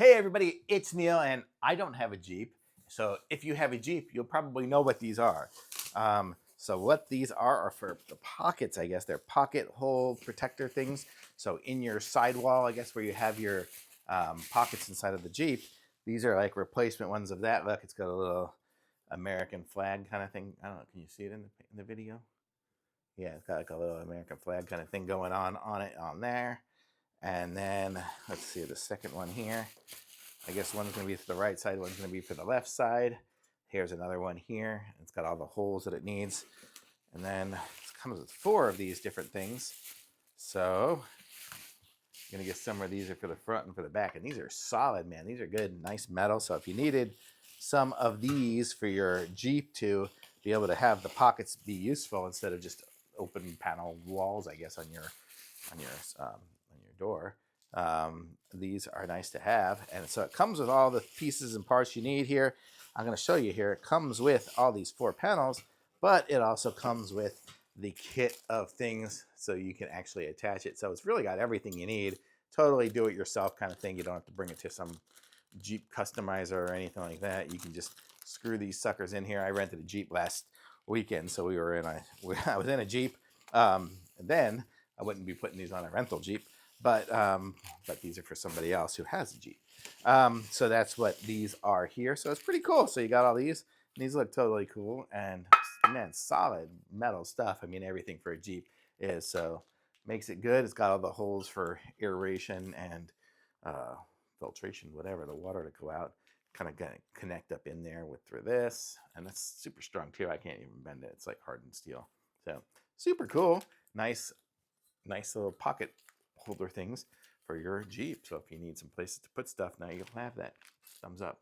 Hey everybody, it's Neil, and I don't have a Jeep. So if you have a Jeep, you'll probably know what these are. So what these are for the pockets, I guess. They're pocket hole protector things. So in your sidewall, I guess, where you have your pockets inside of the Jeep, these are like replacement ones of that. Look, it's got a little American flag kind of thing. I don't know, can you see it in the video? Yeah, it's got like a little American flag kind of thing going on it on there. And then let's see the second one here. I guess one's going to be for the right side, one's going to be for the left side. Here's another one here. It's got all the holes that it needs. And then it comes with 4 of these different things. So I'm going to get some of these are for the front and for the back. And these are solid, man. These are good, nice metal. So if you needed some of these for your Jeep to be able to have the pockets be useful instead of just open panel walls, I guess, on your door. These are nice to have, and so it comes with all the pieces and parts you need here. I'm going to show you here. It comes with all these 4 panels, but it also comes with the kit of things so you can actually attach it. So it's really got everything you need. Totally do-it-yourself kind of thing. You don't have to bring it to some Jeep customizer or anything like that. You can just screw these suckers in here. I rented a Jeep last weekend, so I was in a Jeep. And then I wouldn't be putting these on a rental Jeep, but these are for somebody else who has a Jeep. So that's what these are here. So it's pretty cool. So you got all these. These look totally cool, and man, solid metal stuff. I mean, everything for a Jeep is, so makes it good. It's got all the holes for aeration and filtration, whatever, the water to go out. Kind of gonna connect up in there through this, and that's super strong too. I can't even bend it. It's like hardened steel. So super cool. Nice little pocket holder things for your Jeep. So if you need some places to put stuff, now you'll have that. Thumbs up.